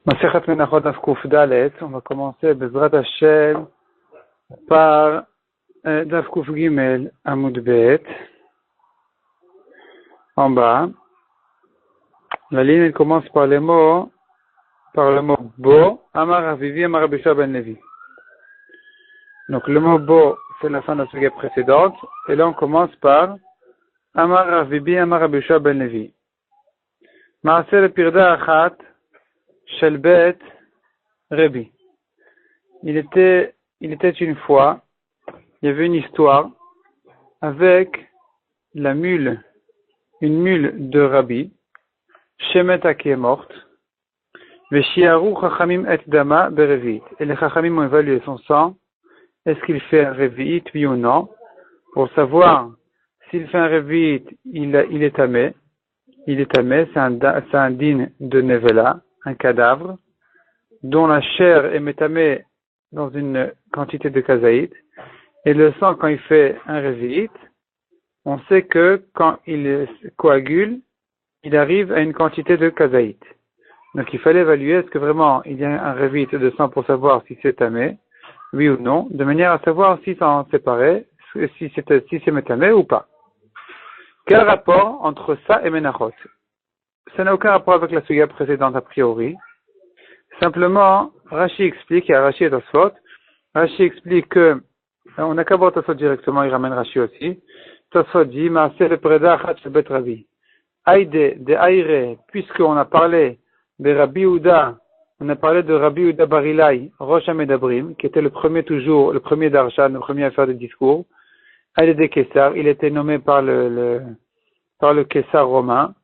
Masechet Menachot Daf Kuf Dalet, on va commencer Bezrat Hashem par Daf Kuf Gimel Amud Bet, en bas. La ligne elle commence par le mot Bo, Amar Avivi, Amar Rabbi Yoshua ben Levi. Donc le mot Bo, c'est la fin de la sujet précédente, et là on commence par Amar Avivi, Amar Rabbi Yoshua ben Levi. Maaseh le Pirda Achat, Shel Bet Rebi. Il était une fois, il y avait une histoire avec une mule de Rabbi, Shemeta qui est morte, Veshiaru Chachamim et Dama Berevit. Et les Chachamim ont évalué son sang, est-ce qu'il fait un Revit, oui ou non, pour savoir s'il fait un Revit, il est tamé. Il est tamé, c'est un din de Nevela, un cadavre, dont la chair est métamée dans une quantité de kazaït, et le sang, quand il fait un révit, on sait que quand il coagule, il arrive à une quantité de kazaït. Donc il fallait évaluer est-ce que vraiment il y a un révit de sang pour savoir si c'est tamé, oui ou non, de manière à savoir si ça en séparait, si c'est métamé ou pas. Quel rapport entre ça et Menachot? Ça n'a aucun rapport avec la suya précédente a priori. Simplement, Rashi explique, et Rashi est Tosfot, Rashi explique que, on n'a qu'à voir Tosfot directement, il ramène Rashi aussi. Tosfot dit, Maaseh le Preda Achat Shel Bet Rabbi. Aïde, de Aïre, puisqu'on a parlé de Rabbi Yehuda, on a parlé de Rabbi Yehuda Bar Ilai, Rosh HaMedabrim, qui était le premier d'Arshan, le premier à faire des discours. Aïde de Kessar, il était nommé par le Kessar romain,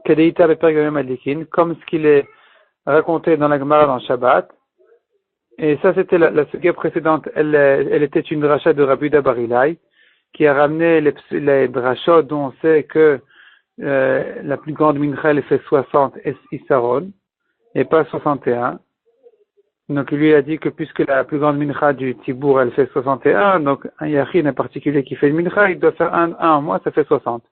Kedeita Bepergamem Adikin, comme ce qu'il est raconté dans la Gemara dans Shabbat. Et ça, c'était la sugia précédente. Elle était une dracha de Rabbi Yehuda Bar Ilai, qui a ramené les drachot dont on sait que la plus grande mincha, elle fait 60 Issaron, et pas 61. Donc, il lui a dit que puisque la plus grande mincha du Tibour, elle fait 61, donc un yachin en particulier qui fait une mincha, il doit faire un en moins, ça fait 60.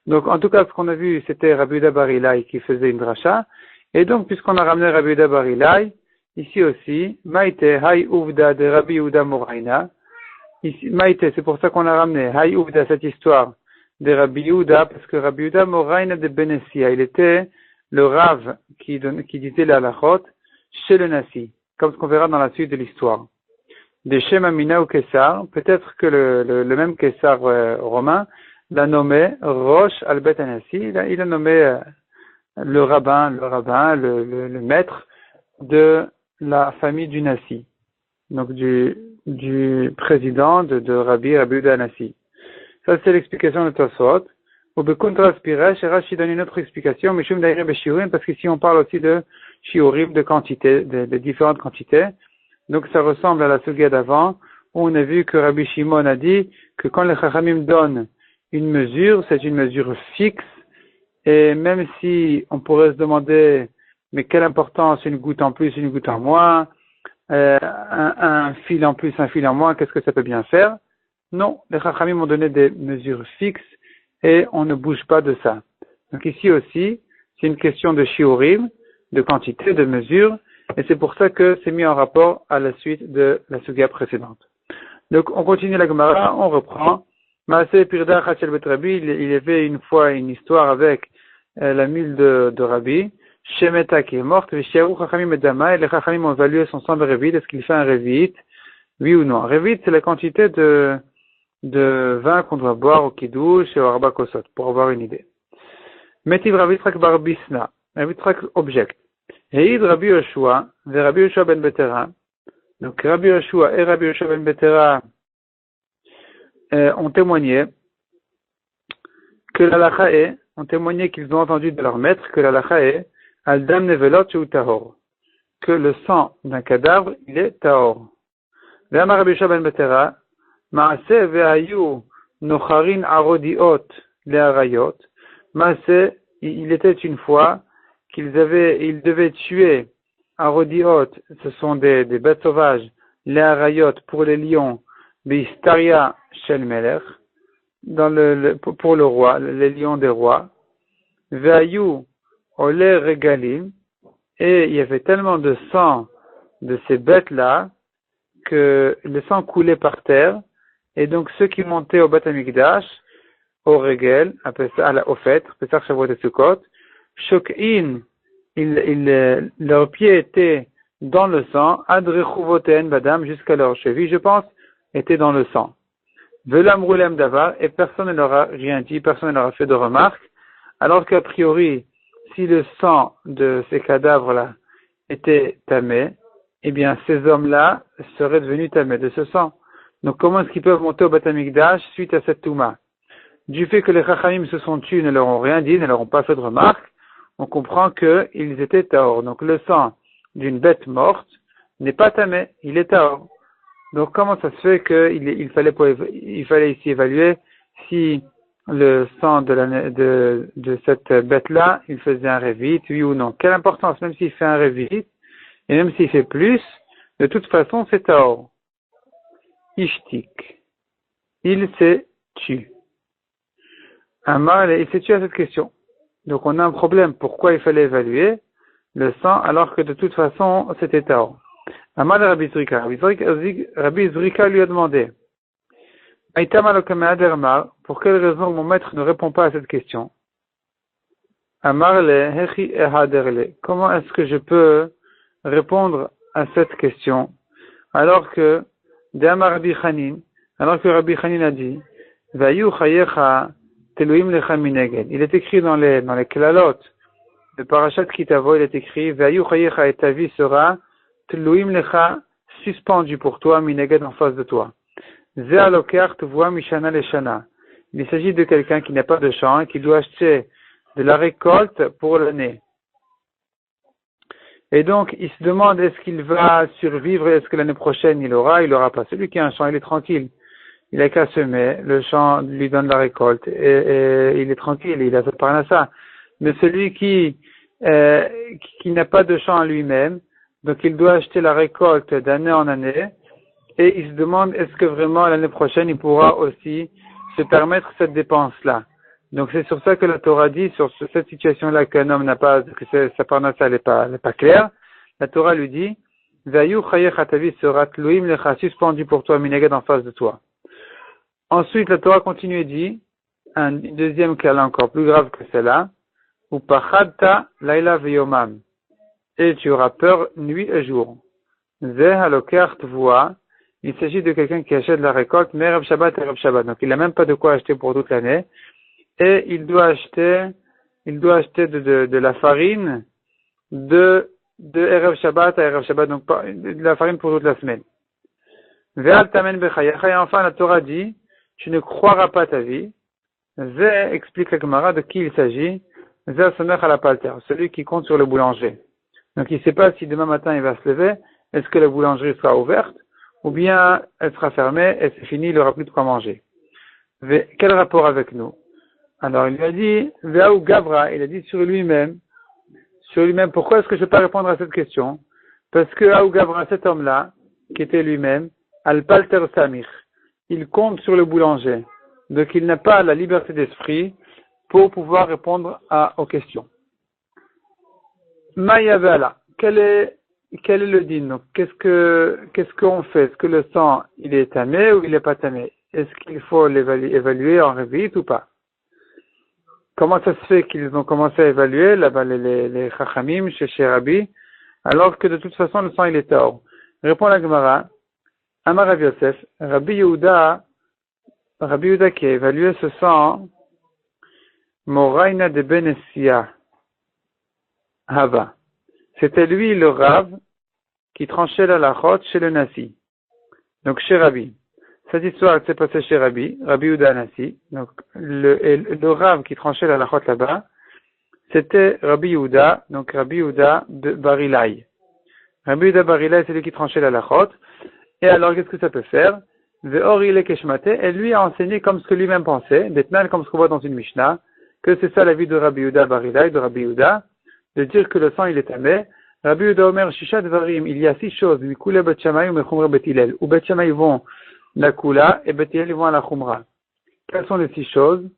Donc, en tout cas, ce qu'on a vu, c'était Rabbi Yehuda Bar Ilai qui faisait une dracha. Et donc, puisqu'on a ramené Rabbi Yehuda Bar Ilai, ici aussi, Maïte, Hay Uvda de Rabbi Yehuda Moraina. Ici, Maïte, c'est pour ça qu'on a ramené Hay Uvda, cette histoire de Rabbi Yehuda, parce que Rabbi Yehuda Moraina de Benessia, il était le Rav qui disait la halachot chez le Nasi, comme ce qu'on verra dans la suite de l'histoire. De Shem Amina ou Kessar, peut-être que le même Kessar romain l'a nommé Rosh al-Bet Nasi, il a nommé le rabbin, le maître de la famille du Nasi, donc du président de Rabbi Yehuda Nasi. Ça, c'est l'explication de Tosfot. Au Bekuntra Spiresh, Rashi donne une autre explication, mais parce qu'ici on parle aussi de shiurim, de quantité, de différentes quantités. Donc ça ressemble à la sugia d'avant, où on a vu que Rabbi Shimon a dit que quand les Chachamim donnent une mesure, c'est une mesure fixe, et même si on pourrait se demander, mais quelle importance, une goutte en plus, une goutte en moins, un fil en plus, un fil en moins, qu'est-ce que ça peut bien faire? Non, les Chachamim ont donné des mesures fixes et on ne bouge pas de ça. Donc ici aussi, c'est une question de shiurim, de quantité, de mesure, et c'est pour ça que c'est mis en rapport à la suite de la sugia précédente. Donc on continue la Gemara, on reprend. Maaseh Pirda Achat Shel Bet Rabbi, il y avait une fois une histoire avec la mule de Rabbi, Shemeta qui est morte, Veshiaru Chachamim et Dama, et les Chachamim ont évalué son sang de Revit, est-ce qu'il fait un Revit, oui ou non? Revit, c'est la quantité de vin qu'on doit boire au Kiddush et au Arba Kosot, pour avoir une idée. Metiv Rabbi Yitzchak bar Bisna, Rabbi Yitzchak objecte. Heid Rabbi Yoshua, ve Rabbi Yoshua ben Betera. Donc Rabbi Yoshua et Rabbi Yoshua ben Betera ont témoigné que l'alacha est, ont témoigné qu'ils ont entendu de leur maître que l'alacha est al dam nevelot ou tahor, que le sang d'un cadavre il est tahor. Ve'amar Rabbi Yoshua ben Betera, Maaseh ve'ayu nocharin arodiot le'arayot. Maaseh, il était une fois ils devaient tuer arodiot, ce sont des bêtes sauvages, le'arayot pour les lions, bistaria shel melech, pour le roi, les lions des rois. Ve'ayu ole regalim, et il y avait tellement de sang de ces bêtes-là que le sang coulait par terre, et donc ceux qui montaient au Beth Amikdash, au Regel, au Fête, Pesach Shavuot et Sukkot, Shok'in, leurs pieds étaient dans le sang, Adrechuvoten Badam, jusqu'à leurs chevilles, je pense, étaient dans le sang. Velam Roulem Davar, et personne ne leur a rien dit, personne ne leur a fait de remarques, alors qu'a priori, si le sang de ces cadavres-là était tamé, eh bien, ces hommes-là seraient devenus tamés de ce sang. Donc, comment est-ce qu'ils peuvent monter au Beth Amikdash suite à cette touma? Du fait que les Chachamim se sont tus, ne leur ont rien dit, ne leur ont pas fait de remarques, on comprend qu'ils étaient tahor. Donc, le sang d'une bête morte n'est pas tamé, il est tahor. Donc, comment ça se fait qu'il fallait ici évaluer si le sang de cette bête-là, il faisait un révit, oui ou non? Quelle importance, même s'il fait un révit, et même s'il fait plus, de toute façon, c'est tahor. Ishtik. Il s'est tué. Amar, il s'est tué à cette question. Donc, on a un problème. Pourquoi il fallait évaluer le sang alors que de toute façon, c'était tahor? Amar de Rabbi Zrika. Rabbi Zrika lui a demandé, pour quelle raison mon maître ne répond pas à cette question? Amar le hechi ehaderle. Comment est-ce que je peux répondre à cette question alors que Rabbi Chanin, alors que Rabbi Chanin a dit, Vayu chayecha teluim lecha mineged. Il est écrit dans les klalot de Parashat Kitavo, il est écrit, Vayu chayecha, et ta vie sera teluim lecha, suspendu pour toi, mineged, en face de toi. Ze alokar tuvua mishana leshana. Il s'agit de quelqu'un qui n'a pas de champ et qui doit acheter de la récolte pour l'année. Et donc, il se demande est-ce qu'il va survivre, est-ce que l'année prochaine il aura pas. Celui qui a un champ, il est tranquille. Il a qu'à semer, le champ lui donne la récolte, et il est tranquille, il a sa parnassa. Mais celui qui n'a pas de champ à lui-même, donc il doit acheter la récolte d'année en année, et il se demande est-ce que vraiment l'année prochaine il pourra aussi se permettre cette dépense-là. Donc c'est sur ça que la Torah dit, sur cette situation-là qu'un homme n'a pas, que sa parnassa n'est pas claire, la Torah lui dit, Vayu chayecha, ta vie sera tluim lecha, suspendu pour toi, mineged, en face de toi. Ensuite, la Torah continue et dit, un deuxième cas là encore plus grave que celle-là, ou pachadta laila veyomam, et tu auras peur nuit et jour. Zeh halokar tvua, il s'agit de quelqu'un qui achète la récolte, mais Erev Shabbat et Erev Shabbat, donc il n'a même pas de quoi acheter pour toute l'année, et il doit acheter de la farine de Erev Shabbat à Erev Shabbat, donc de la farine pour toute la semaine. Ve'al tamen bechayecha, et enfin la Torah dit, tu ne croiras pas ta vie. Zé explique la Gemara de qui il s'agit. Zé somer à la palter, celui qui compte sur le boulanger. Donc il ne sait pas si demain matin il va se lever, est-ce que la boulangerie sera ouverte, ou bien elle sera fermée et c'est fini, il n'aura plus de quoi manger. Quel rapport avec nous? Alors il lui a dit, Ve'aou Gavra, il a dit sur lui-même, pourquoi est-ce que je ne peux pas répondre à cette question? Parce que Aou Gavra, cet homme-là, qui était lui-même, Al Palter Samir, il compte sur le boulanger. Donc il n'a pas la liberté d'esprit pour pouvoir répondre aux questions. Maïavala, quel est le din? Donc qu'est-ce qu'on fait? Est-ce que le sang, il est tamé ou il n'est pas tamé? Est-ce qu'il faut l'évaluer en révit ou pas? Comment ça se fait qu'ils ont commencé à évaluer là-bas les Chachamim chez Rabbi, alors que de toute façon le sang il est tahor? Répond la Gemara, Amar Rav Yosef, Rabbi Yehuda qui a évalué ce sang, Moraina de Benessia Hava. C'était lui le Rav qui tranchait la lachot chez le Nasi. Donc chez Rabbi. Cette histoire s'est passée chez Rabbi Yehuda Nasi. Donc le Rav qui tranchait la lachot là-bas, c'était Rabbi Yehuda, donc Rabbi Yehuda de Barilai. Rabbi Yehuda Barilai, c'est lui qui tranchait la lachot. Et alors, qu'est-ce que ça peut faire? Et lui a enseigné comme ce que lui-même pensait, d'Etnan, comme ce qu'on voit dans une Mishnah, que c'est ça la vie de Rabbi Yehuda Barilai, de Rabbi Yehuda, de dire que le sang il est tamé. Rabbi Yehuda Omer Shisha Dvarim, il y a 6 choses, Mikula Bet Shammai ou Mechumra Bet Hillel, ou Bet Shammai vont la Kula et Bet Hillel vont à la Chumra. Quelles sont les 6 choses?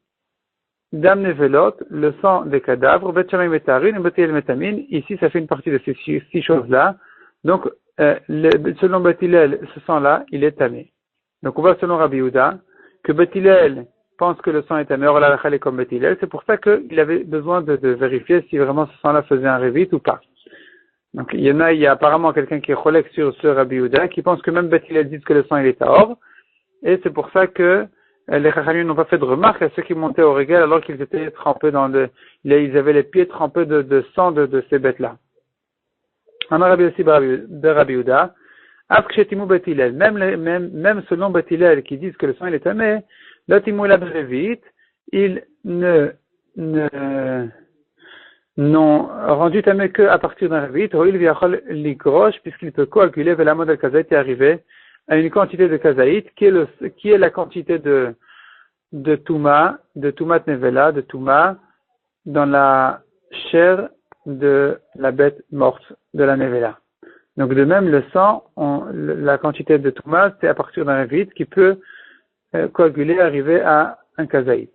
dam nevelot, le sang des cadavres, bet shamay metarin, bet hillel metamin. Ici, ça fait une partie de ces six choses-là. Donc, selon Bet Hillel, ce sang-là, il est tamé. Donc, on voit selon Rabbi Yehuda que Bet Hillel pense que le sang est tamé, or la halakha est comme Bet Hillel. C'est pour ça qu'il avait besoin de vérifier si vraiment ce sang-là faisait un révit ou pas. Donc, il y a apparemment quelqu'un qui est cholèque sur ce Rabbi Yehuda, qui pense que même Bet Hillel dit que le sang il est tahor, et c'est pour ça que les Chachamim n'ont pas fait de remarque à ceux qui montaient au régal alors qu'ils étaient trempés ils avaient les pieds trempés de sang de ces bêtes-là. On a Rabbi aussi de Rabbi Yehuda, même selon Bet Hillel qui disent que le sang il est tamé, l'otimou la brevit, ils n'ont rendu tamé que à partir d'un revit, il viachol ligrosh, puisqu'il peut calculer la mode al-kazaït et arriver à une quantité de kazaït qui est la quantité de Touma, de Toumat Nevela, de Touma, dans la chair de la bête morte, de la Nevela. Donc de même, le sang, la quantité de Touma, c'est à partir d'un revit qui peut coaguler, arriver à un kazaït.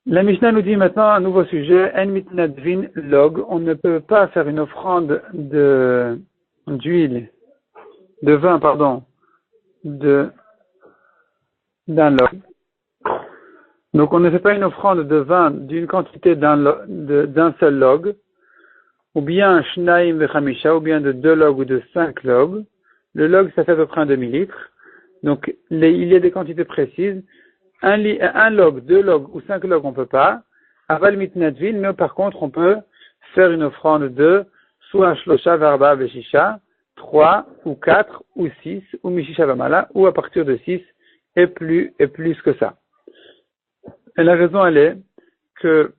La Mishnah nous dit maintenant un nouveau sujet, En mitnadvin log, on ne peut pas faire une offrande de vin, d'un log. Donc on ne fait pas une offrande de vin d'une quantité d'un seul log, ou bien shnaim vechamisha, ou bien de 2 logs ou de 5 logs. Le log, ça fait à peu près un demi-litre. Donc il y a des quantités précises. Un log, 2 logs ou 5 logs, on peut pas. Aval mitnadvin, mais par contre, on peut faire une offrande de soit shlosha varba veshisha, 3 ou 4 ou 6, ou mishisha vamala, ou à partir de 6 et plus que ça. Et la raison, elle est que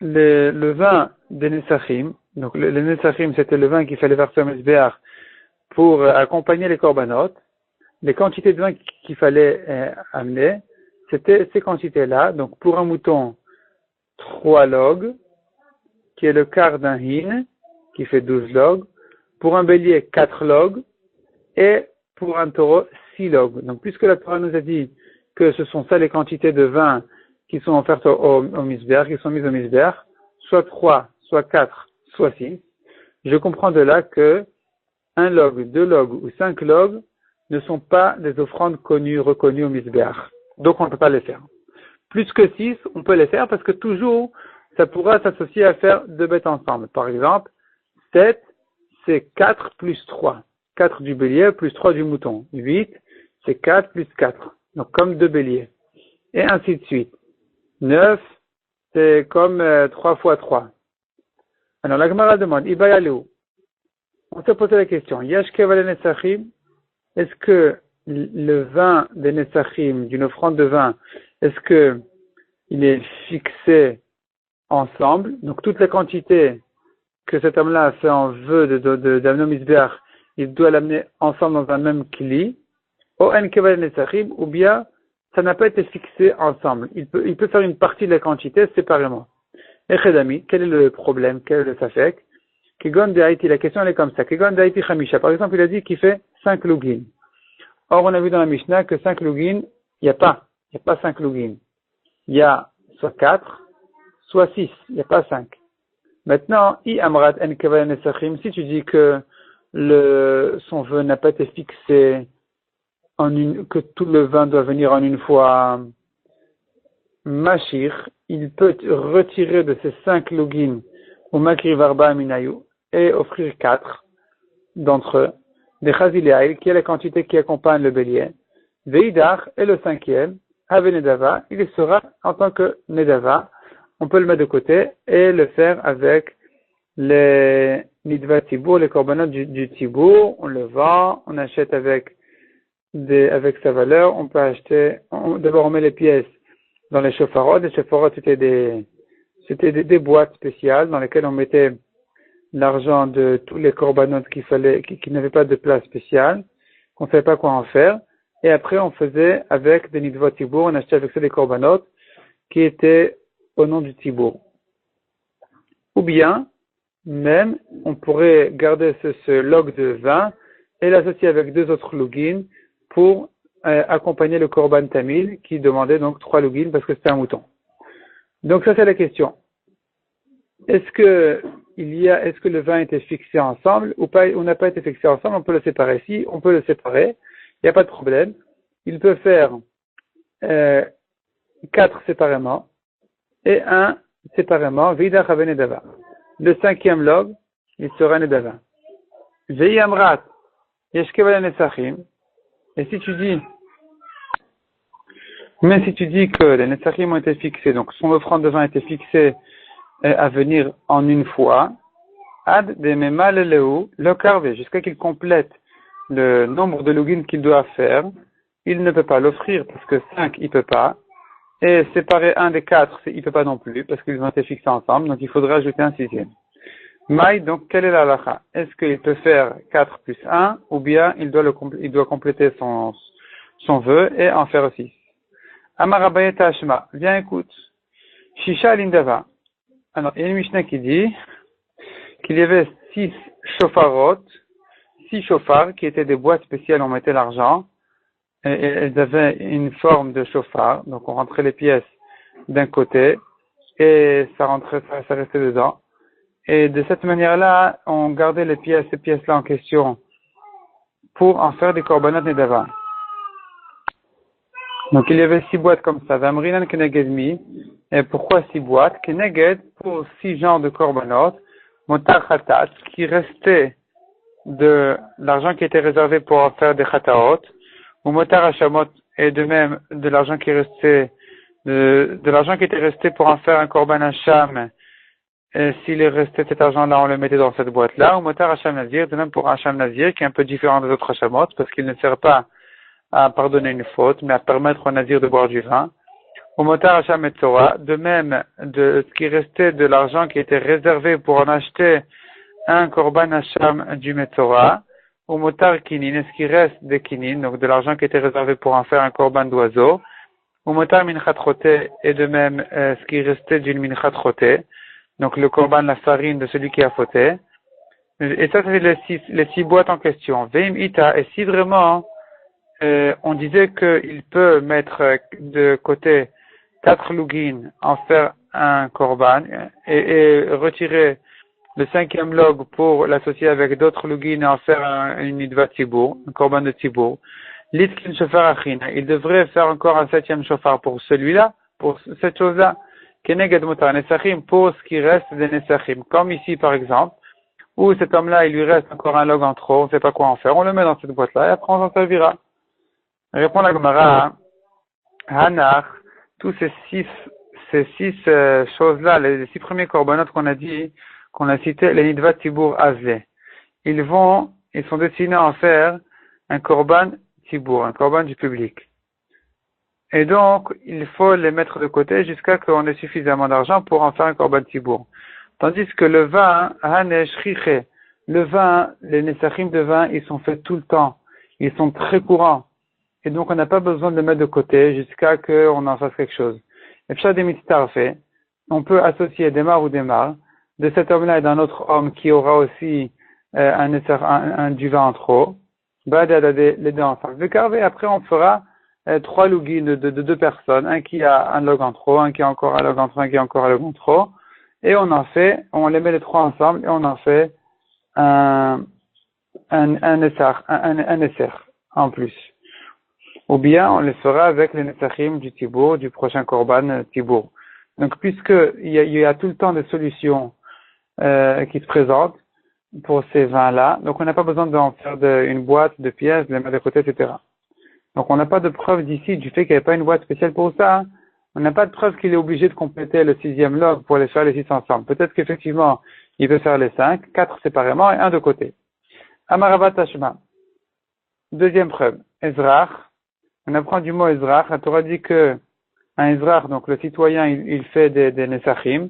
le vin des Nessachim, donc les Nessachim, c'était le vin qu'il fallait verser au Mizbeach pour accompagner les korbanot. Les quantités de vin qu'il fallait amener, c'était ces quantités-là. Donc pour un mouton, 3 logs, qui est le quart d'un hin, qui fait 12 logs. Pour un bélier, 4 logs. Et pour un taureau, 6 logs. Donc puisque la Torah nous a dit que ce sont ça les quantités de vin qui sont offertes au Mizbeach, qui sont mises au Mizbeach, soit 3, soit 4, soit 6, je comprends de là que 1 log, 2 logs ou 5 logs ne sont pas des offrandes reconnues au Mizbeach. Donc on ne peut pas les faire. Plus que 6, on peut les faire parce que toujours, ça pourra s'associer à faire 2 bêtes ensemble. Par exemple, 7, c'est 4 plus 3. 4 du bélier plus 3 du mouton. 8, c'est 4 plus 4. Donc comme 2 béliers. Et ainsi de suite. 9, c'est comme 3 fois 3. Alors la Gemara demande, Ibayalou. On s'est posé la question, Yash keval Nessachim, est-ce que le vin des Nessachim, d'une offrande de vin, est-ce que il est fixé ensemble? Donc toutes les quantités que cet homme-là a fait en vœu d'amener au Mizbeach, il doit l'amener ensemble dans un même kli, ou bien ça n'a pas été fixé ensemble. Il peut faire une partie de la quantité séparément. Echedami, quel est le problème? Quel est le safek? Kegon de Haïti, la question elle est comme ça. Kegon de Haïti Chamisha, par exemple, il a dit qu'il fait 5 lugin. Or, on a vu dans la Mishnah que 5 lugin, il n'y a pas 5 lugin. Il y a soit 4, soit 6, il n'y a pas 5. Maintenant, I amrat en keval nesachim, si tu dis que son vœu n'a pas été fixé que tout le vin doit venir en une fois, Mashir, il peut retirer de ces 5 lugin ou makri varba minayu et offrir 4 d'entre eux, des chaziléaïl, qui est la quantité qui accompagne le bélier, veidar, et le 5e, ave nedava, il sera en tant que nedava, on peut le mettre de côté et le faire avec les nidva tibour, les korbanot du tibour, on le vend, on achète avec sa valeur, on peut acheter, d'abord on met les pièces dans les chauffarots. Les chauffarots c'était des boîtes spéciales dans lesquelles on mettait l'argent de tous les korbanot qui n'avaient pas de place spéciale, qu'on ne savait pas quoi en faire, et après on faisait avec des nidva tibour, on achetait avec ça des korbanot qui étaient au nom du tibour. Ou bien, même, on pourrait garder ce log de vin et l'associer avec 2 autres logins pour accompagner le korban tamil qui demandait donc 3 lugin parce que c'était un mouton. Donc ça c'est la question. Est-ce que le vin était fixé ensemble ou pas, ou n'a pas été fixé ensemble? On peut le séparer. Si on peut le séparer, il n'y a pas de problème. Il peut faire 4 séparément et un séparément. Vida Chave Nedava. Le 5e log, il sera Nedava. Vei Amrat, Yeshkeval Nesachim. Et si tu dis que les Nesachim ont été fixés, donc son offrande de vin a été fixée à venir en une fois, ad de memal leu le carvé, jusqu'à qu'il complète le nombre de lugin qu'il doit faire, il ne peut pas l'offrir parce que 5 il peut pas, et séparer un des 4 il peut pas non plus parce qu'ils ont été fixés ensemble, donc il faudrait ajouter un 6e. Maï, donc quelle est la halakha? Est-ce qu'il peut faire 4 plus 1 ou bien il doit compléter son vœu et en faire 6? Amarabayeta Hashma, viens écoute. Shisha Lindava. Alors, il y a une Mishnah qui dit qu'il y avait 6 shofarot, 6 shofars qui étaient des boîtes spéciales où on mettait l'argent, et elles avaient une forme de shofar, donc on rentrait les pièces d'un côté, et ça restait dedans. Et de cette manière-là, on gardait ces pièces-là en question pour en faire des korbanot nedava. Donc il y avait 6 boîtes comme ça. Vamrinan keneged mi. Et pourquoi 6 boîtes? Keneged pour 6 genres de korbanot. Motar khatat, qui restait de l'argent qui était réservé pour en faire des khataot. Ou motar hashamot, et de même de l'argent qui restait, de l'argent qui était resté pour en faire un korban hasham. Et s'il est resté cet argent-là, on le mettait dans cette boîte-là. Ou motar hasham nazir, de même pour hasham nazir, qui est un peu différent des autres hashamot, parce qu'il ne sert pas à pardonner une faute, mais à permettre au nazir de boire du vin. Au motar hacham et Torah, de même de ce qui restait de l'argent qui était réservé pour en acheter un korban hacham du Metzora, au motar kinin, ce qui reste des kinin, donc de l'argent qui était réservé pour en faire un korban d'oiseau, au motar minchat roté, et de même ce qui restait d'une minchat roté, donc le korban, la farine de celui qui a fauté. Et ça, c'est les 6 boîtes en question. Veim ita, et si vraiment on disait qu'il peut mettre de côté 4 lugin, en faire un korban et retirer le 5e log pour l'associer avec d'autres lugin et en faire une idva tibour, un korban de tibour. L'itkin shofar achina, il devrait faire encore un 7e shofar pour celui-là, pour cette chose-là. Keneged mutar nesachim, pour ce qui reste des nesachim. Comme ici par exemple, où cet homme-là, il lui reste encore un log en trop, on ne sait pas quoi en faire, on le met dans cette boîte-là et après on s'en servira. Répond la Gemara, Hanach, tous ces six choses-là, les 6 premiers korbanot qu'on a cités, les nidvat tibour azé. Ils sont destinés à en faire un korban tibour, un korban du public. Et donc, il faut les mettre de côté jusqu'à ce qu'on ait suffisamment d'argent pour en faire un korban tibour. Tandis que le vin, hanesh riche, le vin, les nesachim de vin, ils sont faits tout le temps. Ils sont très courants. Et donc, on n'a pas besoin de le mettre de côté jusqu'à qu'on en fasse quelque chose. Et puis, des mitzvahs fait, on peut associer des mar ou des mar de cet homme-là et d'un autre homme qui aura aussi du vin en trop. Les deux ensemble. Et après, on fera 3 lugin de 2 personnes, un qui a un log en trop, un qui a encore un log en trop, un qui a encore un log en trop. Et on les met les 3 ensemble et on en fait un esser en plus. Ou bien on les fera avec les nesachim du tibour, du prochain korban tibour. Donc puisqu'il y a tout le temps des solutions qui se présentent pour ces vins-là, donc on n'a pas besoin d'en faire une boîte de pièces, de les mettre de côté, etc. Donc on n'a pas de preuve d'ici du fait qu'il n'y avait pas une boîte spéciale pour ça. On n'a pas de preuve qu'il est obligé de compléter le 6e log pour les faire les 6 ensemble. Peut-être qu'effectivement, il peut faire les 5, 4 séparément et un de côté. Amarabat Tashma. Deuxième preuve. Ezrach. On apprend du mot Ezrach. La Torah dit que un Ezrach, donc le citoyen, il fait des nesachim.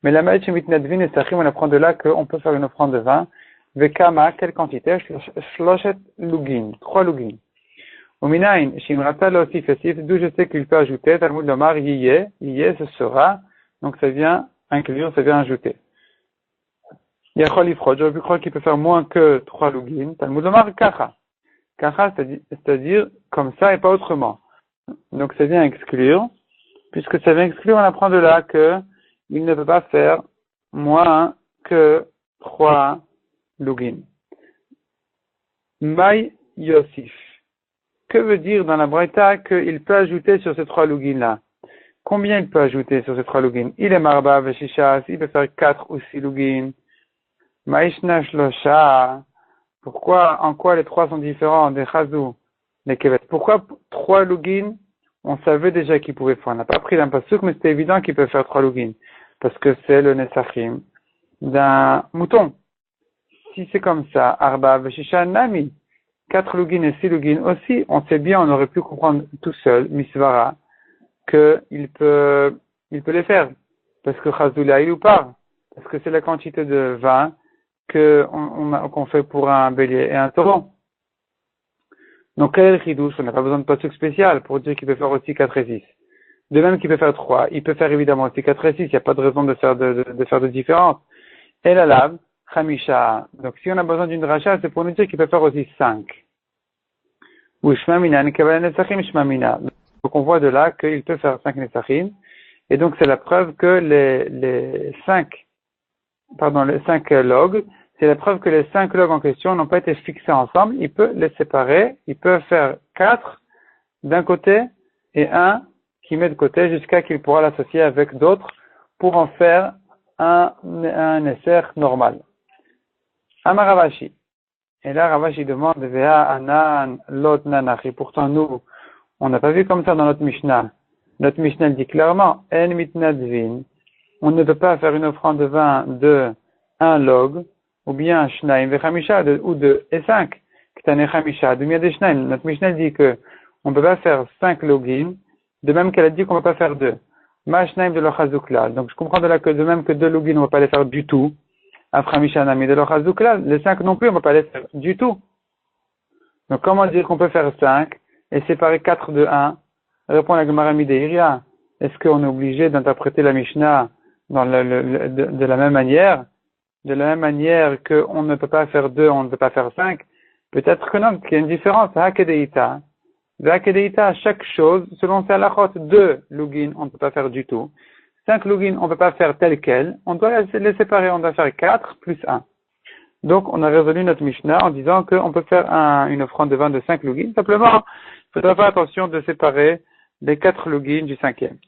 Mais la Maït Shemitnadvin Nesachim, on apprend de là qu'on peut faire une offrande de vin. Vekama, quelle quantité? Shloshet lugin. 3 lugin. Uminain, Shimrata lo sifesif, d'où je sais qu'il peut ajouter, Talmud Lomar, Yiyeh, ce sera, donc ça vient inclure, ça vient ajouter. Yachol Ifrod, j'aurais pu croire qu'il peut faire moins que 3 lugin, Talmud Lomar, Kacha. Kacha, c'est-à-dire comme ça et pas autrement. Donc ça vient exclure. Puisque ça vient exclure, on apprend de là que il ne peut pas faire moins que 3 lugin. Maï Yosif. Que veut dire dans la Braïta qu'il peut ajouter sur ces 3 lugin-là? Combien il peut ajouter sur ces 3 lugin? Il est marba veshishas, il peut faire 4 ou 6 lugin. Maïshna shlosha. Pourquoi, en quoi les 3 sont différents des chazou, des kevet? Pourquoi 3 lugin? On savait déjà qu'il pouvait faire. On n'a pas pris d'un pasuk, mais c'était évident qu'il peut faire 3 lugin. Parce que c'est le nesachim d'un mouton. Si c'est comme ça, arba veshisha nami, 4 lugin et 6 lugin aussi, on sait bien, on aurait pu comprendre tout seul, misvara, qu'il peut les faire. Parce que chazoula il ou part. Parce que c'est la quantité de vin qu'on fait pour un bélier et un taureau. Donc, quel est le chidouche? On n'a pas besoin de pasuk spécial pour dire qu'il peut faire aussi 4 et 6. De même qu'il peut faire 3, il peut faire évidemment aussi 4 et 6, il n'y a pas de raison de faire de différence. Et la lave, Khamisha. Donc, si on a besoin d'une racha, c'est pour nous dire qu'il peut faire aussi 5. Ou Shmamina, Nekabal Nesachim Shmamina. Donc, on voit de là qu'il peut faire 5 Nesachim. Et donc, c'est la preuve que les 5 logs, c'est la preuve que les 5 logs en question n'ont pas été fixés ensemble. Il peut les séparer. Il peut faire 4 d'un côté et 1 qui met de côté jusqu'à qu'il pourra l'associer avec d'autres pour en faire un esser normal. Amar Ravashi. Et là, Ravashi demande, Vea anan lot nanachi. Pourtant, nous, on n'a pas vu comme ça dans notre Mishnah. Notre Mishnah dit clairement, en mitnadvin. On ne peut pas faire une offrande de vin de 1 log, ou bien shnaim vechamisha, ou de et 5. Ktane chamisha, de des shnaim. Notre Mishnah dit que on ne peut pas faire 5 login, de même qu'elle a dit qu'on ne peut pas faire 2. Ma shnaim de l'ochazuklal. Donc je comprends de là que de même que 2 login, on ne peut pas les faire du tout. Aframisha nami de l'ochazuklal. Les 5 non plus, on ne peut pas les faire du tout. Donc comment dire qu'on peut faire 5 et séparer 4 de 1? Répond la Gemara Mideiria. Est-ce qu'on est obligé d'interpréter la Mishnah de la même manière? De la même manière qu'on ne peut pas faire 2, on ne peut pas faire 5? Peut-être que non, qu'il y a une différence. Hakedeita. Hakedeita, chaque chose, selon sa halachot, 2 lugin, on ne peut pas faire du tout. 5 lugin, on ne peut pas faire tel quel. On doit les séparer, on doit faire 4 plus 1. Donc, on a résolu notre Mishnah en disant qu'on peut faire une offrande de vin de 5 lugin. Simplement, il faudra faire attention de séparer les 4 lugin du 5e.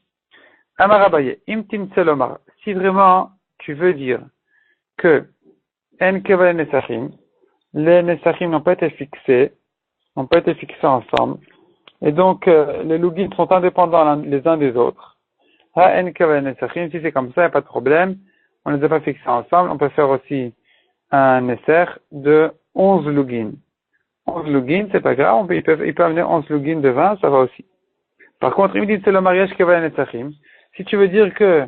Amar Abaye, imtim tselomar. Si vraiment tu veux dire que en keval nesachim, les nesachim n'ont pas été fixés ensemble, et donc les lugin sont indépendants les uns des autres. Ha en keval nesachim, si c'est comme ça, il n'y a pas de problème. On ne les a pas fixés ensemble. On peut faire aussi un nesser de 11 lugin. 11 lugin, c'est pas grave, il peut amener 11 lugin de vin, ça va aussi. Par contre, il me dit c'est le mariage keval nesachim. Si tu veux dire que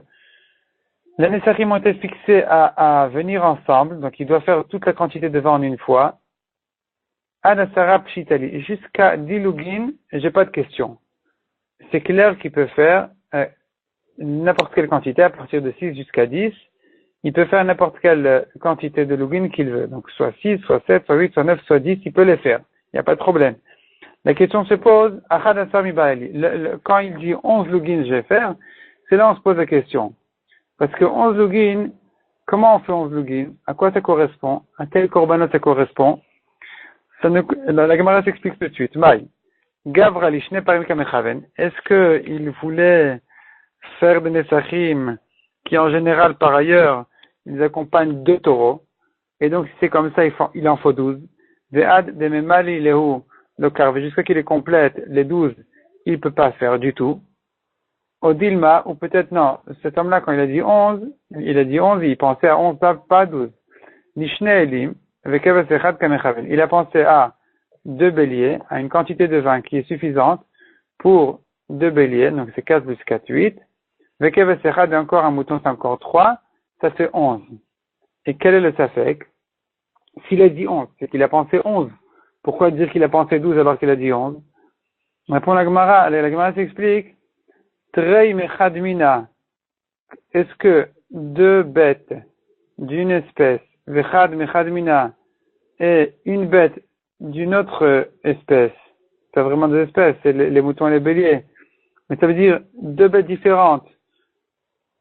les nesachim ont été fixés à venir ensemble, donc il doit faire toute la quantité de vin en une fois, Adasara Pshitali, jusqu'à 10 lugin, j'ai pas de question. C'est clair qu'il peut faire n'importe quelle quantité, à partir de 6 jusqu'à 10, il peut faire n'importe quelle quantité de lugin qu'il veut. Donc soit 6, soit 7, soit 8, soit 9, soit 10, il peut les faire. Il n'y a pas de problème. La question se pose, quand il dit 11 lugin, je vais faire, c'est là où on se pose la question. Parce que 11 lugin, comment on fait 11 lugin? À quoi ça correspond? À quel korbanot ça correspond? La Gemara s'explique tout de suite. Maï. Gavra lishne parim kamechaven. Est-ce qu'il voulait faire des nesachim qui en général, par ailleurs, ils accompagnent 2 taureaux? Et donc, si c'est comme ça, il en faut 12. Ve'ad de memali lehu le carve. Jusqu'à qu'il les complète, les 12, il ne peut pas faire du tout. Odilma, ou peut-être non, cet homme-là, quand il a dit 11, il pensait à 11, pas 12. Nishne elim, il a pensé à 2 béliers, à une quantité de vin qui est suffisante pour 2 béliers, donc c'est 4 plus 4, 8. Vekev et encore un mouton, c'est encore 3, ça fait 11. Et quel est le safek? S'il a dit 11, c'est qu'il a pensé 11. Pourquoi dire qu'il a pensé 12 alors qu'il a dit 11? Répond la Gemara s'explique. Trei mechadmina. Est-ce que 2 bêtes d'une espèce, vechad mechadmina, et une bête d'une autre espèce. C'est vraiment des espèces, c'est les moutons et les béliers. Mais ça veut dire deux bêtes différentes.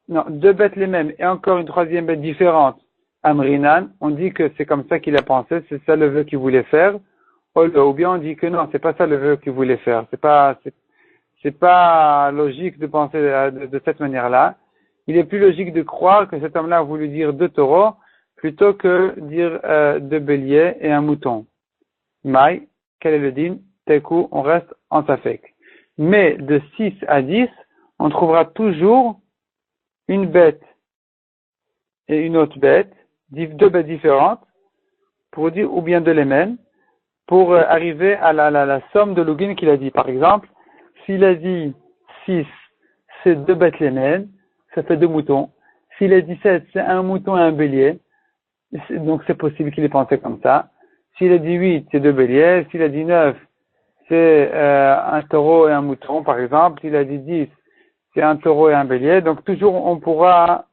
Non, deux bêtes les mêmes et encore une troisième bête différente. Amrinan, on dit que c'est comme ça qu'il a pensé, c'est ça le vœu qu'il voulait faire. Ou bien on dit que non, c'est pas ça le vœu qu'il voulait faire. C'est pas logique de penser de cette manière-là. Il est plus logique de croire que cet homme-là a voulu dire deux taureaux plutôt que dire deux béliers et un mouton. Maï, quel est le din? Tekou, on reste en safek. Mais de 6 à 10, on trouvera toujours une bête et une autre bête, deux bêtes différentes, pour dire, ou bien de les mêmes, pour arriver à la somme de Lugin qu'il a dit. Par exemple, s'il a dit 6, c'est deux bêtes les mêmes, ça fait deux moutons. S'il a dit 7, c'est un mouton et un bélier, donc c'est possible qu'il ait pensé comme ça. S'il a dit 8, c'est deux béliers. S'il a dit 9, c'est un taureau et un mouton, par exemple. S'il a dit 10, c'est un taureau et un bélier. Donc toujours, on pourra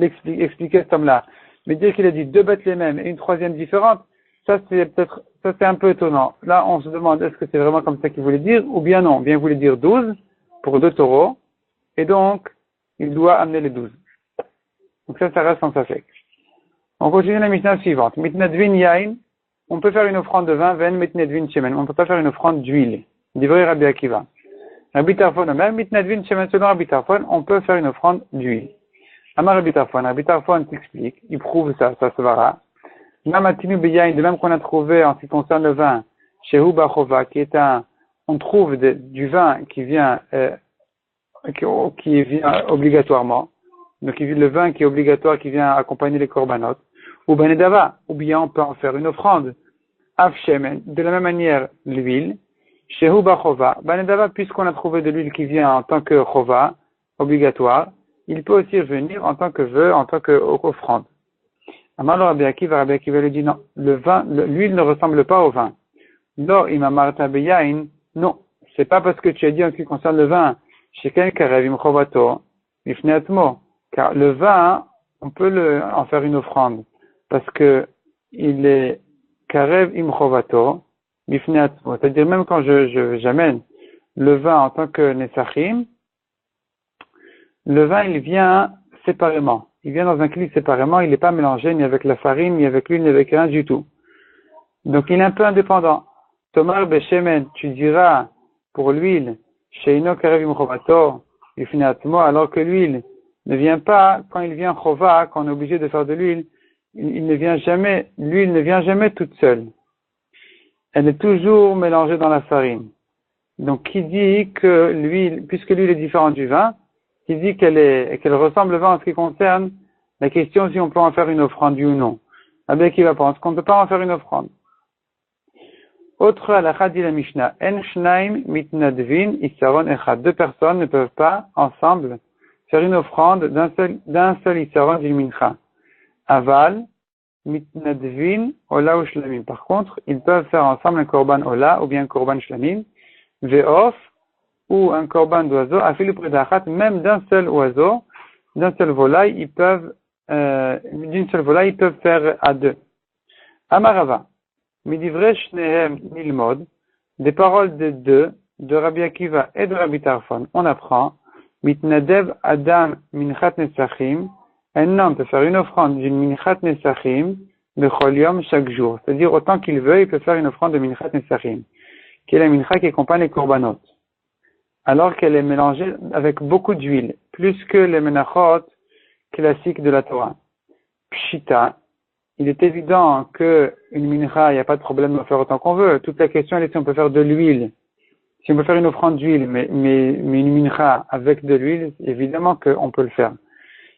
expliquer cet homme-là. Mais dire qu'il a dit deux bêtes les mêmes et une troisième différente, ça c'est un peu étonnant. Là, on se demande, est-ce que c'est vraiment comme ça qu'il voulait dire, ou bien non, bien il voulait dire 12 pour deux taureaux, et donc, il doit amener les 12. Donc ça reste en safek. On continue la Mishnah suivante. Mitnadvin yain, on peut faire une offrande de vin, ven mitnadvin shemen. On ne peut pas faire une offrande d'huile. Divrei Rabbi Akiva. Rabbi Tarfon, même mitnadvin shemen, selon Rabbi Tarfon, on peut faire une offrande d'huile. Amar Rabbi Tarfon t'explique, il prouve ça se verra. Mamatinu beyain, de même qu'on a trouvé en ce qui concerne le vin, chez Hubachova, qui est on trouve du vin qui vient obligatoirement. Donc le vin qui est obligatoire, qui vient accompagner les korbanot. Ou benedava, ou bien on peut en faire une offrande. Afshemen, de la même manière, l'huile. Shehu bachova, benedava, puisqu'on a trouvé de l'huile qui vient en tant que chova, obligatoire, il peut aussi venir en tant que vœu, en tant qu'offrande. Amalo Rabbi Akiva lui dit non, l'huile ne ressemble pas au vin. Lo imamarta beyain, non, c'est pas parce que tu as dit en ce qui concerne le vin, sheken karev im chovato, mifne atmo, car le vin, on peut en faire une offrande, parce que il est karev im chovato, mifne atmo, c'est-à-dire même quand j'amène le vin en tant que nesachim, le vin il vient séparément, il vient dans un cli séparément, il n'est pas mélangé ni avec la farine, ni avec l'huile, ni avec rien du tout. Donc il est un peu indépendant. Tomar beshemen, tu diras pour l'huile, sheino karev im chovato, mifne atmo, alors que l'huile ne vient pas, quand il vient chova, quand on est obligé de faire de l'huile, l'huile ne vient jamais toute seule. Elle est toujours mélangée dans la farine. Donc, qui dit que l'huile, puisque l'huile est différente du vin, qui dit qu'elle ressemble au vin en ce qui concerne la question si on peut en faire une offrande ou non. Avec qui va penser qu'on ne peut pas en faire une offrande. Autre halakha dit la Mishnah, en shnaim mitnadvin isaron echad. Deux personnes ne peuvent pas ensemble faire une offrande d'un seul isaron d'une mincha. Aval, mitnadvin, ola ou shlamim. Par contre, ils peuvent faire ensemble un korban ola ou bien un korban shlamim, ve'of, ou un korban d'oiseau, afilu predachat, même d'un seul oiseau, d'un seul volaille, d'une seule volaille, ils peuvent faire à deux. Amarava, midivre shnehem nilmod, des paroles de deux, de Rabbi Akiva et de Rabbi Tarfon, on apprend, mitnadev adam minchat nesachim, un homme peut faire une offrande d'une minchat nesachim, de cholium chaque jour. C'est-à-dire, autant qu'il veut, il peut faire une offrande de minchat nesachim, qui est la mincha qui accompagne les korbanot. Alors qu'elle est mélangée avec beaucoup d'huile, plus que les menachot classiques de la Torah. Pshita, il est évident que une mincha, il n'y a pas de problème de faire autant qu'on veut. Toute la question est si on peut faire de l'huile. Si on peut faire une offrande d'huile, mais une mincha avec de l'huile, évidemment qu'on peut le faire.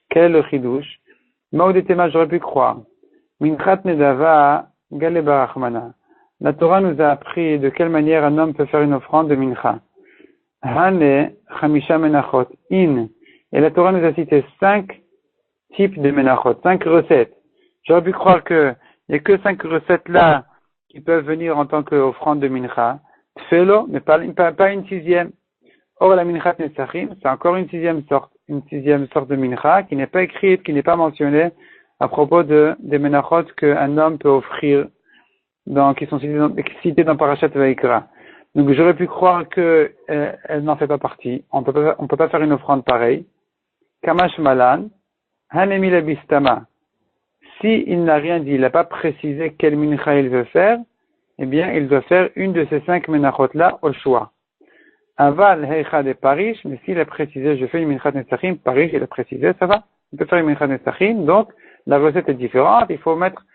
Quel est le chidouche? Maoudetema, j'aurais pu croire. Minchat nedava galeba rachmana. La Torah nous a appris de quelle manière un homme peut faire une offrande de mincha. Hane chamisha menachot in. Et la Torah nous a cité 5 types de menachot, 5 recettes. J'aurais pu croire qu'il n'y a que 5 recettes là qui peuvent venir en tant qu'offrande de mincha. Tfelo, mais pas une 6e. Or, la minchat nesachim, c'est encore une 6e sorte de mincha qui n'est pas écrite, qui n'est pas mentionnée à propos des menachot qu'un homme peut offrir qui sont cités dans Parashat Vaikra. Donc j'aurais pu croire que elle n'en fait pas partie. On peut pas faire une offrande pareille. Kamash Malan, Hanemi la Bistama. Si il n'a rien dit, il n'a pas précisé quel mincha il veut faire, eh bien il doit faire une de ces 5 menachot là au choix. Aval heicha de parish, mais s'il a précisé, je fais une minchat netzachim, parish, il a précisé, ça va. Il peut faire une minchat netzachim, donc la recette est différente. Il faut mettre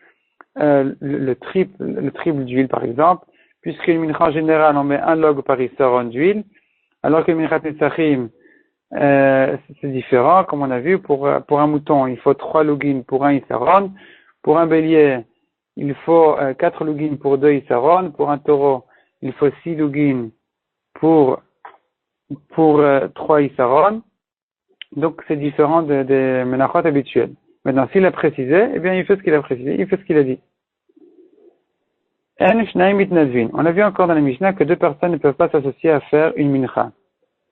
le triple d'huile par exemple, puisqu'une mincha en général on met 1 log par isaron d'huile, alors que minchat netzachim c'est différent, comme on a vu, pour un mouton il faut 3 lugim pour 1 isaron, pour un bélier il faut 4 lugim pour 2 isaron, pour un taureau il faut 6 lugim pour 3 isaron, donc c'est différent des menachot habituels. Maintenant, s'il a précisé, eh bien, il fait ce qu'il a précisé, il fait ce qu'il a dit. On a vu encore dans la Mishnah que 2 personnes ne peuvent pas s'associer à faire une mincha.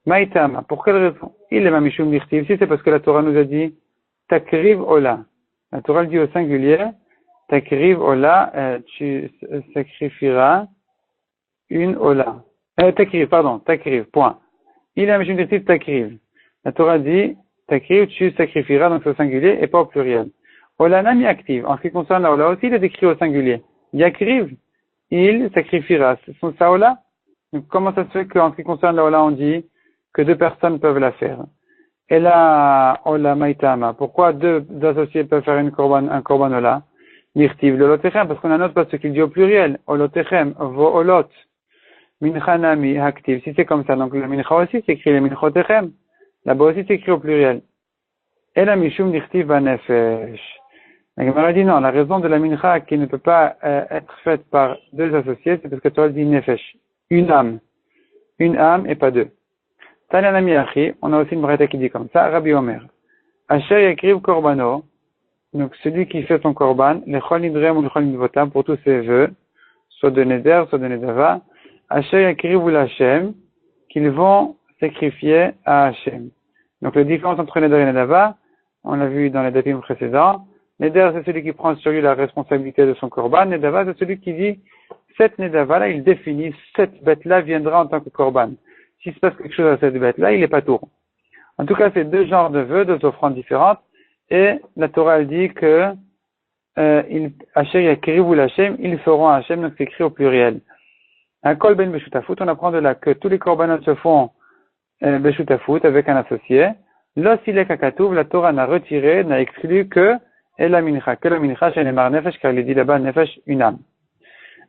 Maïtama, pour quelle raison? Il est mamishum dirtiv, si c'est parce que la Torah nous a dit, takriv ola. La Torah dit au singulier, takriv ola, tu sacrifieras une ola. Takriv, point. Il est mamishum dirtiv, takriv. La Torah dit, takriv, tu sacrifieras, donc c'est au singulier et pas au pluriel. Ola nami active. En ce qui concerne la ola aussi, il est écrit au singulier. Yakriv, il sacrifiera. C'est son saola. Donc comment ça se fait qu'en ce qui concerne la ola, on dit que 2 personnes peuvent la faire? Et là, ola maïtama. Pourquoi 2 associés peuvent faire un korban ola? Mirtiv le lotechem, parce qu'on a note parce qu'il dit au pluriel. Olotechem, vo olot. Mincha nami active. Si c'est comme ça, donc le mincha aussi s'écrit le minchotechem. Là-bas aussi, c'est écrit au pluriel. Et la mishum nirtiv banefesh. La Gemara dit non, la raison de la mincha qui ne peut pas être faite par 2 associés, c'est parce que Torah dit nefesh. Une âme et pas 2. Tananami achi, on a aussi une braïta qui dit comme ça, Rabbi Omer. Asher yakriv korbano, donc celui qui fait son korban, lechol nidrem ou lechol nidvotam, pour tous ses vœux, soit de neder, soit de nedava, Asher yakriv ou l'Hashem, qu'ils vont sacrifier à Hachem. Donc la différence entre Neder et Nedava, on l'a vu dans les dapim précédents. Neder, c'est celui qui prend sur lui la responsabilité de son korban. Nedava, c'est celui qui dit, cette Nedava là, il définit, cette bête là viendra en tant que korban. S'il se passe quelque chose à cette bête là, il est pas tour. En tout cas, c'est 2 genres de vœux, 2 offrandes différentes. Et la Torah, elle dit que, Hachem yakriv ou l'Hachem, ils feront à Hachem, donc c'est écrit au pluriel. Un kol ben beshutafut, on apprend de là que tous les korbanot se font beshutafut avec un associé. Losilek akatouv, la Torah n'a retiré, n'a exclu que la mincha, chez les mar nefesh, car il est dit là-bas nefesh, une âme.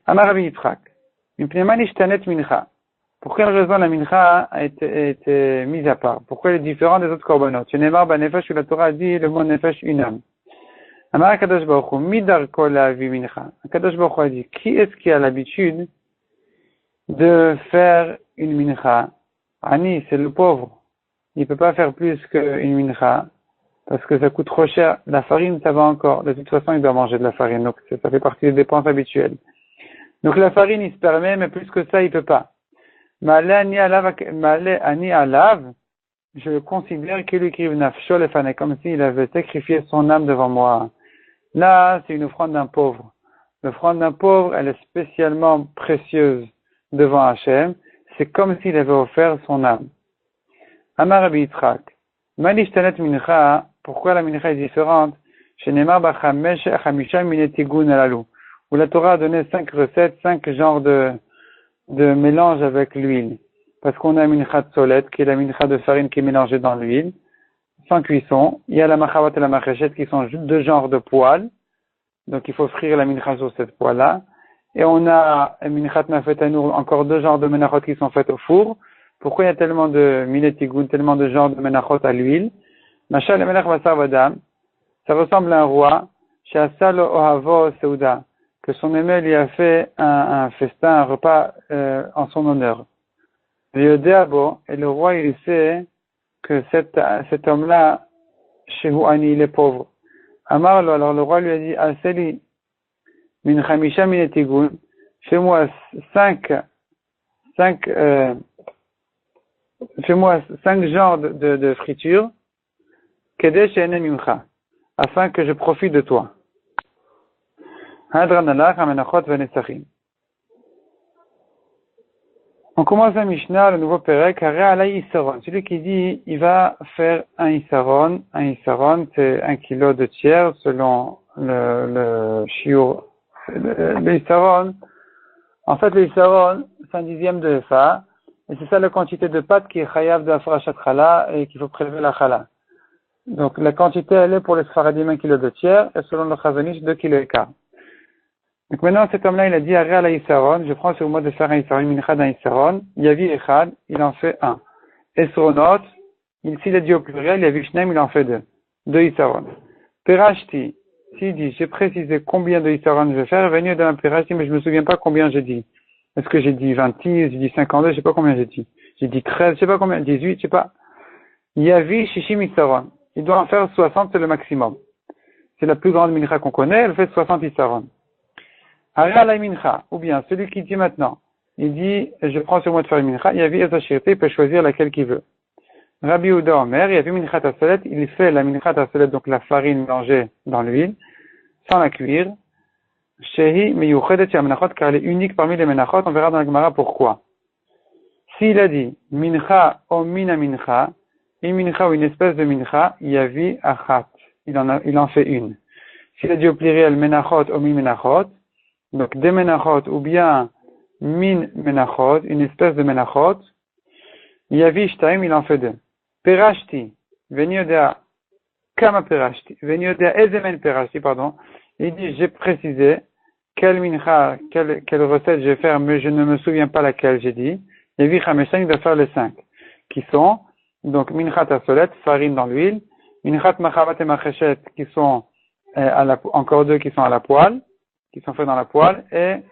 Amar Rabbi Yitzchak, mipneman ishtanet mincha. Pour quelle raison la mincha a été mise à part? Pourquoi elle est différente des autres korbanot? Chez les mar nefesh, où la Torah dit le mot nefesh, une âme. Amar Akadosh Baruch Hu, midar kol lavi mincha. Akadosh Baruch Hu a dit, qui est-ce qui a l'habitude de faire une mincha? Ani, c'est le pauvre. Il ne peut pas faire plus qu'une mincha, parce que ça coûte trop cher. La farine, ça va encore. De toute façon, il doit manger de la farine, donc ça fait partie des dépenses habituelles. Donc la farine, il se permet, mais plus que ça, il ne peut pas. Ma'ale ani alav, je considère qu'il écrive nafsho lefane, comme s'il avait sacrifié son âme devant moi. Là, c'est une offrande d'un pauvre. L'offrande d'un pauvre, elle est spécialement précieuse devant Hachem. C'est comme s'il avait offert son âme. Amar Rabbi Yitzchak. Malishtanet mincha, pourquoi la mincha est différente? Chez Neymar Bachamesh Achamisha Minetigun Alalu. Où la Torah a donné 5 recettes, 5 genres de mélange avec l'huile. Parce qu'on a une mincha de solette, qui est la mincha de farine qui est mélangée dans l'huile, sans cuisson. Il y a la machavat et la machachet qui sont 2 genres de poêles. Donc il faut frire la mincha sur cette poêle-là. Et on a minchat nafetanour, encore 2 genres de menachot qui sont faites au four. Pourquoi il y a tellement de minetigun, tellement de genres de menachot à l'huile? Machal le melech basar vadam, ça ressemble à un roi, chez Asal Ohavo Seuda, que son aimé lui a fait un festin, un repas en son honneur. Et le roi il sait que cet homme-là, Shehu Ani, il est pauvre. Amarlo, alors le roi lui a dit, Aseli, min chamisha minetigun, fais-moi 5 genres de friture, kedesh ene mimcha, afin que je profite de toi. Hadranalach, Amenachot, Venetzachim. On commence la Mishnah, le nouveau Perek, Hara alay Isaron. Celui qui dit, il va faire un Isaron. Un Isaron, c'est 1 kilo de tiers, selon le shiur. Le Isaron, en fait, le Isaron, c'est 1/10 de Efa. Et c'est ça la quantité de pâte qui est chayav de la Farashat Chala et qu'il faut prélever la Chala. Donc, la quantité, elle est pour les Sfaradim 1 kilo de tiers, et selon le Chazonish, 2 kilos et quart. Donc maintenant, cet homme-là, il a dit, Aré à la Isaron, je prends sur moi de faire un Isaron, une mincha d'un Isaron, Yavi Echad, il en fait un. Esronot, s'il a dit au pluriel, Yavi Shneim, il en fait deux. 2 Isaron. Perashti, s'il dit, j'ai précisé combien de Isaron je vais faire, venu dans un Perashti, mais je me souviens pas combien j'ai dit. Est-ce que j'ai dit 26, j'ai dit 52, je sais pas combien j'ai dit. J'ai dit 13, je sais pas combien, 18, je sais pas. Yavi Shishim Isaron. Il doit en faire 60, c'est le maximum. C'est la plus grande mincha qu'on connaît, elle fait 60 Isaron. Ara la mincha, ou bien celui qui dit maintenant, il dit, je prends sur moi de faire une mincha, Yavi Ezashirte, il peut choisir laquelle qu'il veut. Rabbi Yehuda Omer, Yavi Minchat Asolet, il fait la Minchat Asolet, donc la farine mélangée dans l'huile, sans la cuire. Shehi Meyuchedet Menachot, car elle est unique parmi les Menachot, on verra dans la Gemara pourquoi. S'il a dit mincha o mina mincha, une mincha ou une espèce de mincha, Yavi Achat, il en fait une. S'il a dit au pluriel Menachot o mi Menachot, donc des menachot ou bien min menachot, une espèce de menachot, Yavi Shtaim, il en fait 2. Perashti, venioda kama perashti, venioda ezemen perashti, pardon. Il dit, j'ai précisé quelle mincha, quelle recette je vais faire, mais je ne me souviens pas laquelle j'ai dit. Yavi Chameshan, il va faire les 5, qui sont, donc minchat asolet, farine dans l'huile, minchat machavat et macheshet, qui sont encore 2 qui sont à la poêle, qui sont faits dans la poêle, et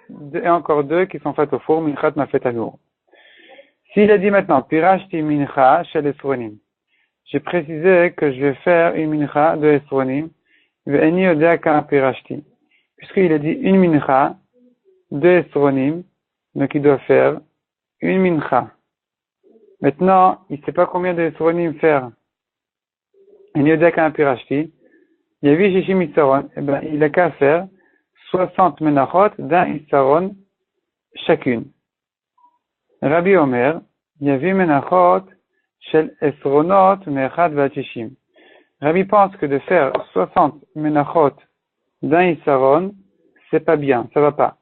encore 2 qui sont faits au four, minchat mafet anour. S'il a dit maintenant, pirashti mincha shel esronim, j'ai précisé que je vais faire une mincha de esronim, ve'eni odea ka pirashti. Puisqu'il a dit une mincha de esronim, donc il doit faire une mincha. Maintenant, il ne sait pas combien de esronim faire. Eni odea ka pirashti. Yavi shishim isaron, eh ben, il a qu'à faire 60 menachot d'un Isaron chacune. Rabbi Omer, Yavi menachot shel esronot me'echad v'atishim. Rabbi pense que de faire 60 menachot d'un Isaron, c'est pas bien, ça va pas.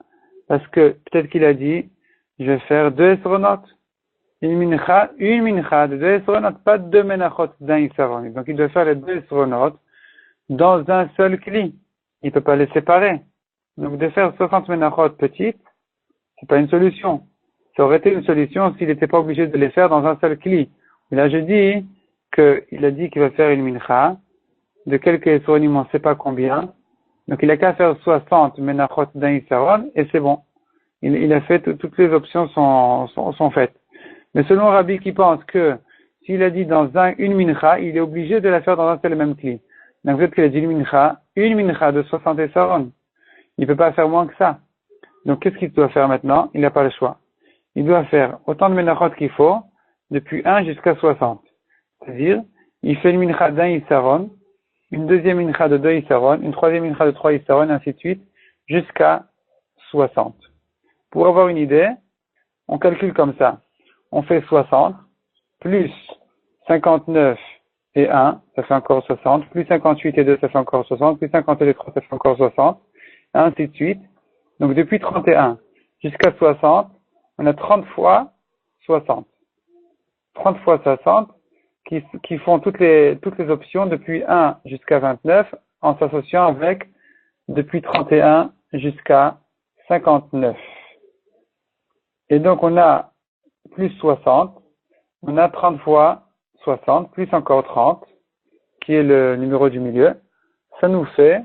Parce que peut-être qu'il a dit, je vais faire 2 esronot. Une mincha de 2 esronot, pas 2 menachot d'un Isaron. Donc il doit faire les 2 esronot dans un seul kli. Il ne peut pas les séparer. Donc de faire 60 menachot petites, c'est pas une solution. Ça aurait été une solution s'il n'était pas obligé de les faire dans un seul kli. Mais là je dis qu'il a dit qu'il va faire une mincha, de quelques esronim on ne sait pas combien. Donc il a qu'à faire 60 menachot d'un isaron et c'est bon. Il a fait, toutes les options sont faites. Mais selon Rabbi qui pense que s'il a dit dans une mincha, il est obligé de la faire dans un seul et même kli. Donc peut-être qu'il a dit une mincha de 60 isaron. Il ne peut pas faire moins que ça. Donc, qu'est-ce qu'il doit faire maintenant? Il n'a pas le choix. Il doit faire autant de menachot qu'il faut, depuis 1 jusqu'à 60. C'est-à-dire, il fait une mincha d'un isaron, une deuxième mincha de 2 isaron, une troisième mincha de 3 isaron, ainsi de suite, jusqu'à 60. Pour avoir une idée, on calcule comme ça. On fait 60, plus 59 et 1, ça fait encore 60, plus 58 et 2, ça fait encore 60, plus 50 et 3, ça fait encore 60, ainsi de suite. Donc depuis 31 jusqu'à 60, on a 30 fois 60. 30 fois 60 qui font toutes les options depuis 1 jusqu'à 29 en s'associant avec depuis 31 jusqu'à 59. Et donc on a plus 60, on a 30 fois 60, plus encore 30, qui est le numéro du milieu. Ça nous fait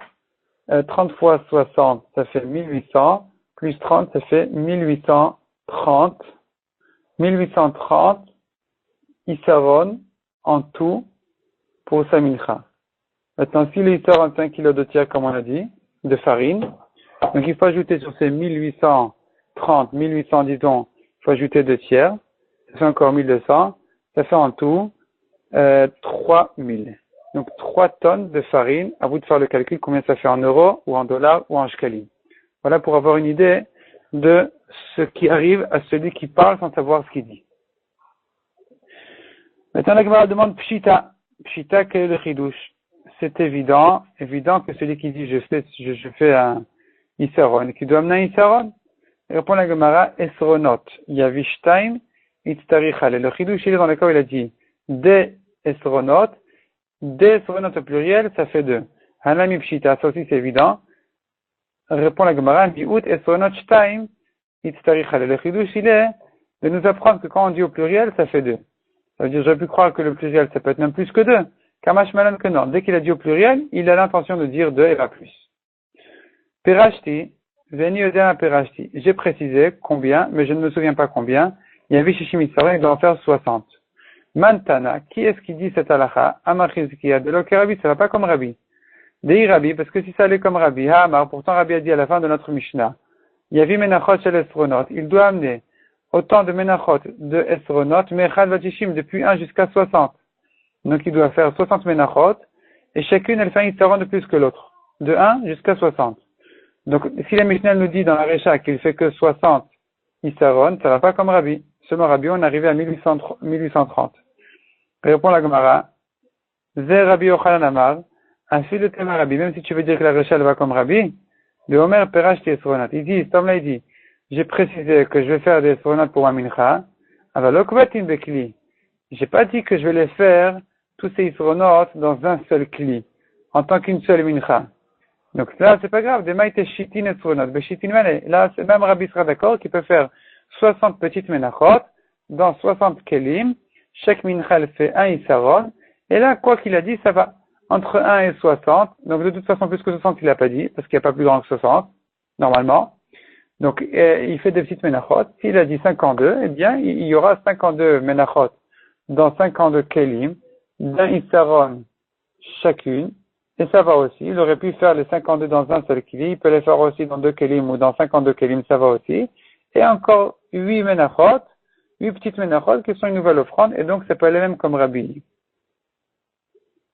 30 fois 60, ça fait 1800, plus 30, ça fait 1830. 1830 Isaron en tout pour sa mincha. Maintenant, si le Isaron 5 kg de tiers, comme on a dit, de farine, donc il faut ajouter sur ces 1830, 1800 disons, il faut ajouter 2 tiers, ça fait encore 1200, ça fait en tout 3000. Donc 3 tonnes de farine, à vous de faire le calcul combien ça fait en euros ou en dollars ou en shkalim. Voilà pour avoir une idée de ce qui arrive à celui qui parle sans savoir ce qu'il dit. Maintenant, la Gemara demande Pshita. Pshita, quel est le chidouche? C'est évident que celui qui dit je fais un Issaron, qui doit amener un Issaron. Il répond la Gemara, Esronot, Yavishtaim, Itztarichale. Le chidouche, il est dans le cas où il a dit des Esronot au pluriel, ça fait 2. Hanami Pshita, ça aussi c'est évident. Répond la Gemara, Mi'ut Esronot Shtaim, Itztarichale. Le chidouche, il est de nous apprendre que quand on dit au pluriel, ça fait 2. Ça veut dire, j'aurais pu croire que le pluriel, ça peut être même plus que 2. Kamash Malan que non. Dès qu'il a dit au pluriel, il a l'intention de dire 2 et pas plus. Perashti, Veni Odin Perashti. J'ai précisé combien, mais je ne me souviens pas combien. Il y avait Shishim Issaron, il doit en faire 60. Mantana, qui est-ce qui dit cette halakha? Amachizkiya, de l'Oké Rabbi, ça va pas comme Rabbi. Dei Rabbi, parce que si ça allait comme Rabbi, Hamar, pourtant Rabbi a dit à la fin de notre Mishnah, Yavi Menachot Shel Esronot, il doit amener autant de Menachot de Esronot, Mechad Vatishim, depuis 1 jusqu'à 60. Donc il doit faire 60 Menachot, et chacune elle fait un Issaron de plus que l'autre. De 1 jusqu'à 60. Donc si la Mishnah nous dit dans la Récha qu'il fait que 60 Issaron, ça va pas comme Rabbi. Selon Rabbi, on est arrivé à 1830. Répond la Gemara, Zé Rabbi Yochanan Amar, ainsi le thème Rabbi, même si tu veux dire que la Récha elle va comme Rabbi, de Omer Perashti Esronot. Il dit, Tom là il dit, j'ai précisé que je vais faire des Esronot pour ma mincha, avalokvatin bekli. J'ai pas dit que je vais les faire tous ces Isronot dans un seul kli, en tant qu'une seule mincha. Donc là, c'est pas grave, des maïtes shitin et Isronot, beshitin mane. Là, c'est même Rabbi sera d'accord qu'il peut faire 60 petites menachot dans 60 kelim, chaque mincha elle fait un Isaron, et là, quoi qu'il a dit, ça va entre 1 et 60, donc de toute façon, plus que 60, il a pas dit, parce qu'il n'y a pas plus grand que 60, normalement. Donc, il fait des petites menachot. S'il a dit 52, eh bien, il y aura 52 menachot dans 52 kelim, d'un Issaron chacune, et ça va aussi. Il aurait pu faire les 52 dans un seul kelim, il peut les faire aussi dans 2 kelim ou dans 52 kelim, ça va aussi. Et encore 8 menachot, 8 petites menachot qui sont une nouvelle offrande, et donc c'est pas les mêmes comme Rabbi.